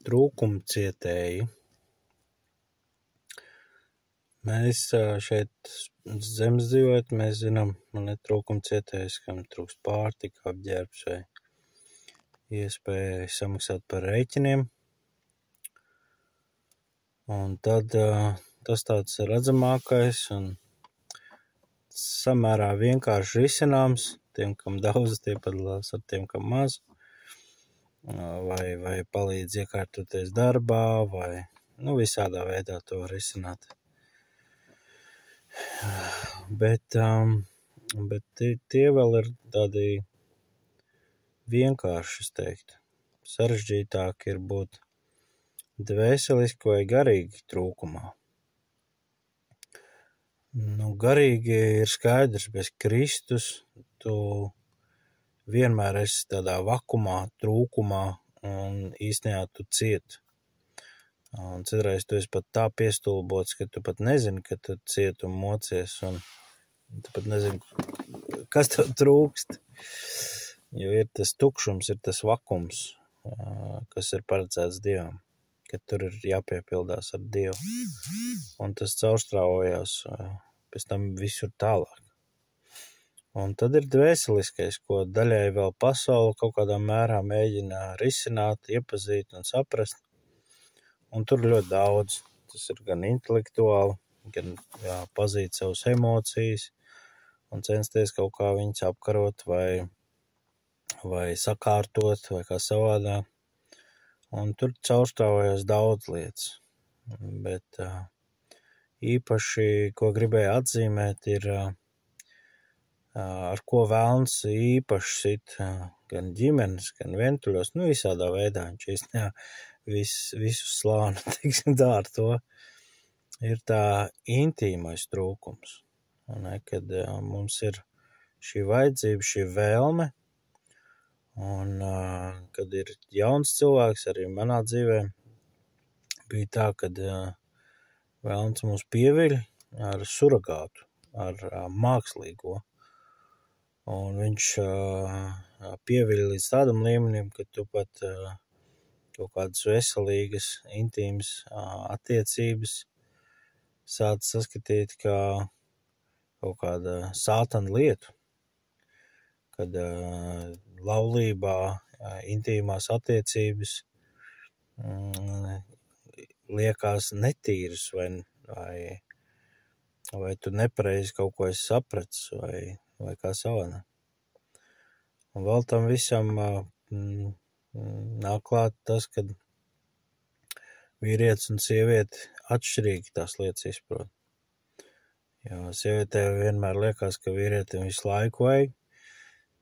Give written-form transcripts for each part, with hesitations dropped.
trūkumcietēji. Mēs šeit zemes dzīvojot, mēs zinām, man ir trūkumcietējs, kam trūkst pārtika, apģērbs vai iespēja samaksāt par rēķiniem. Un tad tas tāds redzamākais un samērā vienkārši risināms, tiem, kam daudz, tie padalās ar tiem, kam maz, vai palīdz iekārtoties darbā, vai visādā veidā to risināt. Bet tie vēl ir tādi vienkārši, es teiktu. Sarežģītāk ir būt dvēseliski vai garīgi trūkumā. Garīgi ir skaidrs, bez Kristus tu vienmēr esi tādā vakumā, trūkumā un īstenībā tu cieti. Un citreiz tu esi pat tā piestulbots, ka tu pat nezini, ka tu cieti un mocies, un tu pat nezini, kas tev trūkst. Jo ir tas tukšums, ir tas vakums, kas ir paredzēts Dievam, ka tur ir jāpiepildās ar Dievu. Un tas caurstrāvojās pēc tam visur tālāk. Un tad ir dvēseliskais, ko daļai vēl pasaule kaut kādā mērā mēģina risināt, iepazīt un saprast. Un tur ļoti daudz. Tas ir gan intelektuāli, gan pazīt savas emocijas un censties kaut kā viņas apkarot vai sakārtot vai kā savādā. Un tur caurstrāvojas daudz lietas. Bet īpaši, ko gribēju atzīmēt, ir ar ko velns īpaši sit gan ģimenes, gan vientuļos, visādā veidā. Viņš īstenībā visu slānu, teiksim tā ar to, ir tā intīmais trūkums. Kad mums ir šī vajadzība, šī vēlme, un kad ir jauns cilvēks, arī manā dzīvē, bija tā, kad vēlns mūs pieviļ ar suragātu, ar mākslīgo. Un viņš pieviļ līdz tādam līmenim, ka tu pat kaut kādas veselīgas, intīmas attiecības sāc saskatīt kā kaut kāda sātana lietu, kad laulībā intīmās attiecības liekas netīras vai tu nepareizi kaut ko esi sapratis vai kā savādā. Un vēl tam visam nāk klāt tas, kad vīrietis un sievieti atšķirīgi tās lietas izprot. Jo sievietē vienmēr liekas, ka vīrietim visu laiku vajag,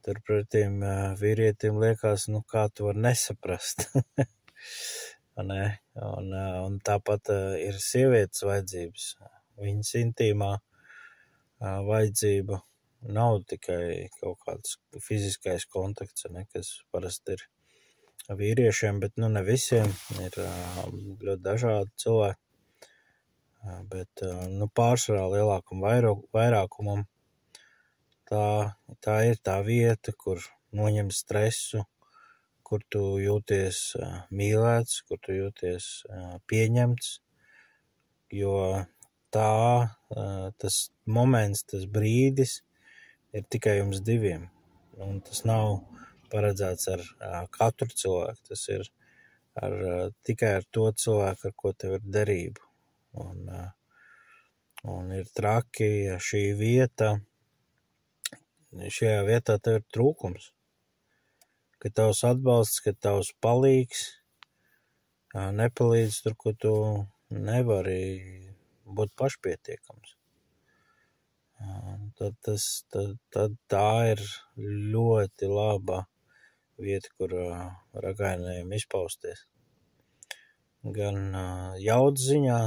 turpretīm vīrietim liekas, kā tu var nesaprast. Un tāpat ir sievietes vajadzības. Viņas intīmā vajadzība nav tikai kaut kāds fiziskais kontakts, kas parasti ir vīriešiem, bet ne visiem, ir ļoti dažādi cilvēki. Bet pārsvarā lielākam vairākumam tā ir tā vieta, kur noņem stresu, kur tu jūties mīlēts, kur tu jūties pieņemts, jo tas moments, tas brīdis ir tikai jums diviem. Un tas nav paredzēts ar katru cilvēku, tas ir tikai ar to cilvēku, ar ko tev ir derība. Un ir traki, ja šajā vietā tev ir trūkums, ka tavs atbalsts, ka tavs palīgs nepalīdz tur, ko tu nevari būt pašpietiekams. Tad tā ir ļoti laba vieta, kur ragainējiem izpausties. Gan jaudas ziņā,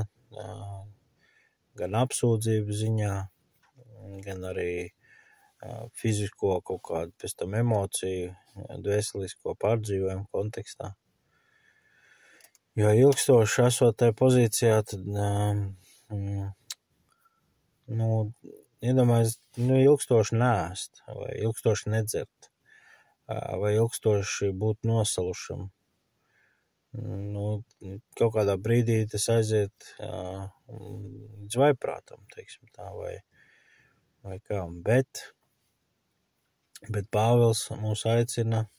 gan apsūdzību ziņā, gan arī fizisko kaut kādu pēc tam emociju, dvēselisko pārdzīvojumu kontekstā. Jo ilgstoši esot tajā pozīcijā, tad iedomājies, ilgstoši neēst, vai ilgstoši nedzert, vai ilgstoši būt nosalušam. kaut kādā brīdī tas aiziet līdz vaiprātam, teiksim tā, vai kā. Bet Pāvils mūs aicina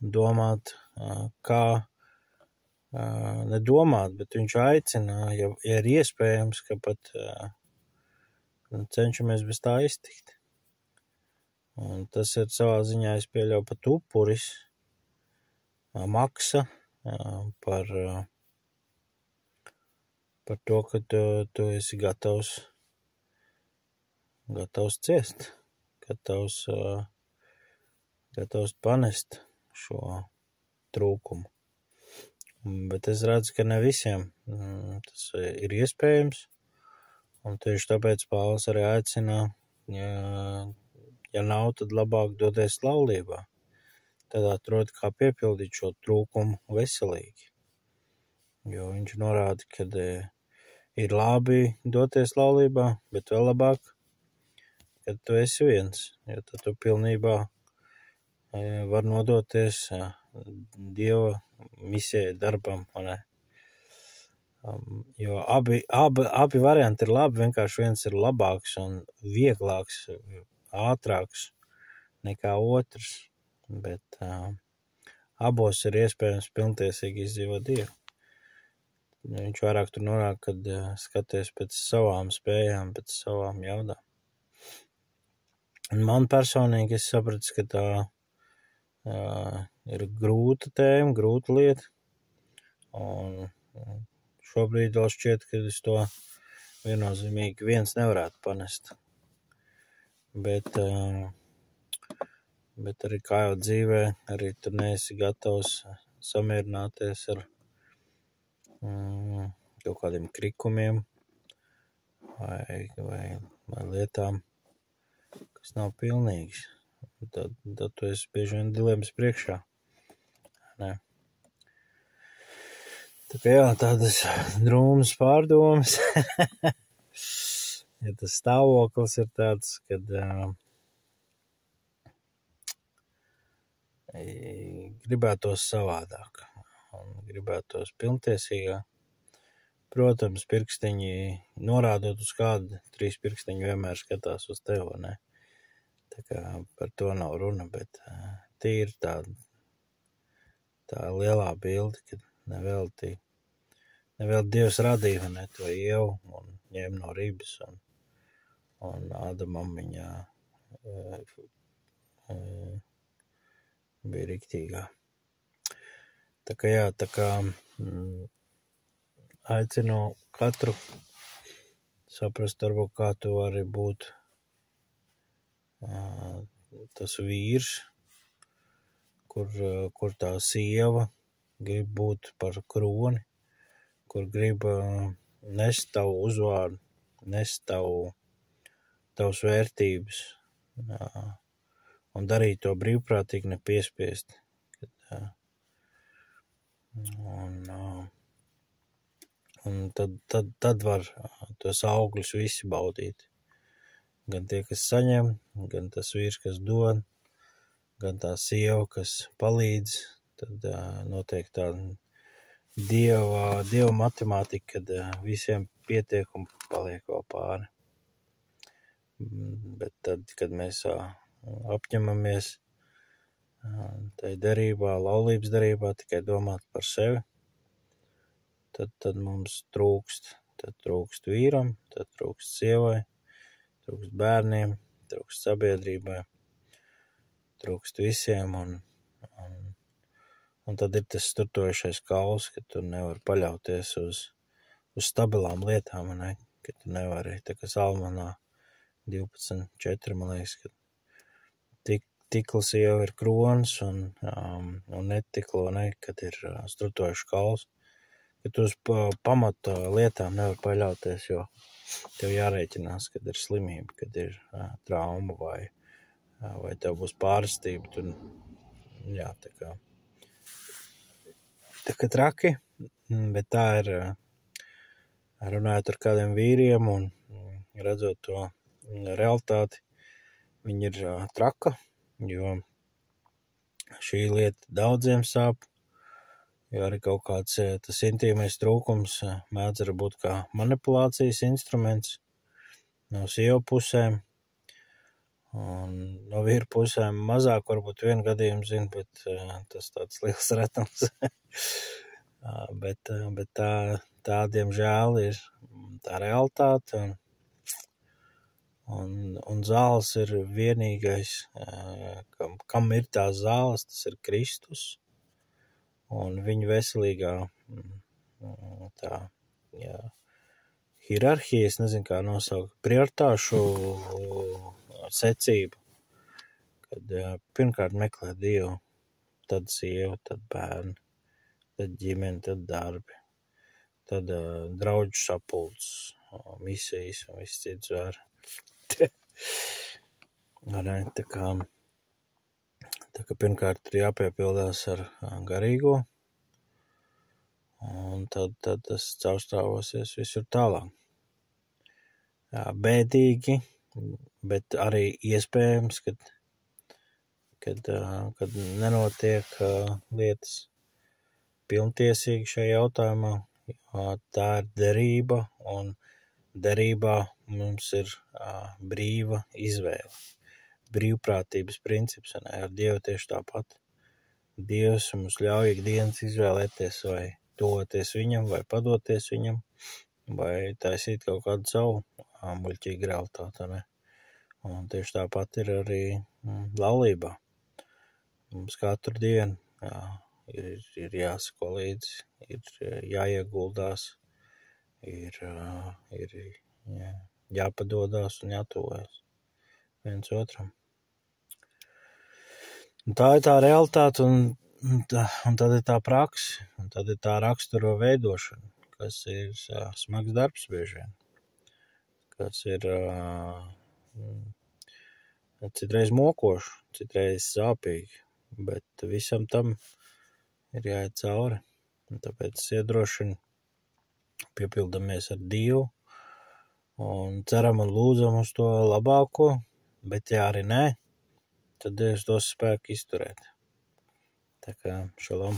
domāt, kā nedomāt, bet viņš aicina, ja ir iespējams, ka pat cenšamies bez tā iztikt. Un tas ir savā ziņā, es pieļauju, pat upuris, maksa par to, ka tu esi gatavs ciest, gatavs panest šo trūkumu. Bet es redzu, ka ne visiem tas ir iespējams, un tieši tāpēc Pāvils arī aicina, ja nav, tad labāk doties laulībā. Tad atrod, kā piepildīt šo trūkumu veselīgi. Jo viņš norāda, ka ir labi doties laulībā, bet vēl labāk, kad tu esi viens, jo tad tu pilnībā var nodoties Dieva misijai, darbam, ne? Jo abi varianti ir labi, vienkārši viens ir labāks un vieglāks, ātrāks nekā otrs, bet abos ir iespējams pilntiesīgi izdzīvot Dievu. Viņš vairāk tur norāda, kad skaties pēc savām spējām, pēc savām jaudām. Un man personīgi es sapratu, ka tā ir grūta tēma, grūta lieta, un šobrīd vēl šķiet, ka es to viennozīmīgi viens nevarētu panest. Bet arī kā jau dzīvē, arī tu neesi gatavs samierināties ar kaut kādiem krikumiem vai lietām, kas nav pilnīgas. Tad tu esi bieži vien dilemmas priekšā. Ne. Tā kā jā, tādas drūmas pārdomas. Ja tas stāvoklis ir tāds, kad gribētos savādāk un gribētos pilntiesīgāk. Protams, pirkstiņi norādot uz kādu, 3 pirkstiņi vienmēr skatās uz tevi, ne? Tā kā par to nav runa, bet tīri tā lielā bilde, kad nevēl Dievs radīja, ne, to ievu un ņēma no ribas un Ādamam viņa bija riktīgā. Tā kā aicinu katru saprast, varbūt kā tu vari būt tas vīrs, kur tā sieva grib būt par kroni, kur grib nest tavu uzvārdu, nest tavas vērtības un darīt to brīvprātīgi, nepiespiest. Un tad var tos augļus visi baudīt. Gan tie, kas saņem, gan tas vīrs, kas dod, gan tā sieva, kas palīdz, tad notiek tā dieva matemātika, kad visiem pietiek un paliek vēl pāri. Bet tad, kad mēs apņemamies tai derībā, laulības derībā tikai domāt par sevi, tad mums trūkst. Tad trūkst vīram, tad trūkst sievai, trūkst bērniem, trūkst sabiedrībai, trūkst visiem, un tad ir tas turtojušais kauls, ka tu nevari paļauties uz stabilām lietām, ne? Ka tu nevari, tā kā Salmanā 12.4, man liekas, ka tikls jau ir kronis un netiklo, ne, kad ir strutojuši kauls, ka tu uz pamata lietām nevar paļauties, jo tev jārēķinās, kad ir slimība, kad ir trauma vai tev būs pārstība. Jā, tā kā traki, bet tā ir runājot ar kādiem vīriem un redzot to realitāti, viņi ir traka, jo šī lieta daudziem sāp, jo arī kaut kāds tas intīmais trūkums mēdz arī būt kā manipulācijas instruments no sievu pusēm, un no vīru pusēm mazāk varbūt vienu gadījumu zinu, bet tas tāds liels retums. bet tā, diemžēl, ir tā realitāte, un zāles ir vienīgais, kam ir tās zāles, tas ir Kristus, un viņa veselīgā tā, hierarhija, es nezinu, kā nosaukt, prioritāšu secību, kad pirmkārt meklē Dievu, tad sievu, tad bērni, tad ģimeni, tad darbi, tad draudžu sapulces, misijas un viss cits var. Tā kā pirmkārt ir jāpiepildās ar garīgo, un tad tas caurstrāvosies visur tālāk. Bēdīgi, bet arī iespējams, kad nenotiek lietas pilntiesīgi šajā jautājumā, tā ir derība, un derībā mums ir brīva izvēle, brīvprātības princips, un ar Dievu tieši tāpat. Dievs mums ļauj ikdienas izvēlēties, vai tuvoties viņam, vai padoties viņam, vai taisīt kaut kādu savu muļķīgu realitāti, ne? Un tieši tāpat ir arī laulībā. Mums katru dienu ir jāsako līdzi, ir jāieguldās, ir jāpadodās un jātuvojas viens otram. Un tā ir tā realitāte, un tad ir tā praksa, un tad ir tā raksturo veidošana, kas ir smags darbs bieži vien, kas ir citreiz mokoši, citreiz sāpīgi, bet visam tam ir jāiet cauri, un tāpēc es iedrošinu piepildamies ar Dievu un ceram un lūdzam uz to labāko, bet ja arī nē, tad Dievs dos spēku izturēt. Tā kā šalom.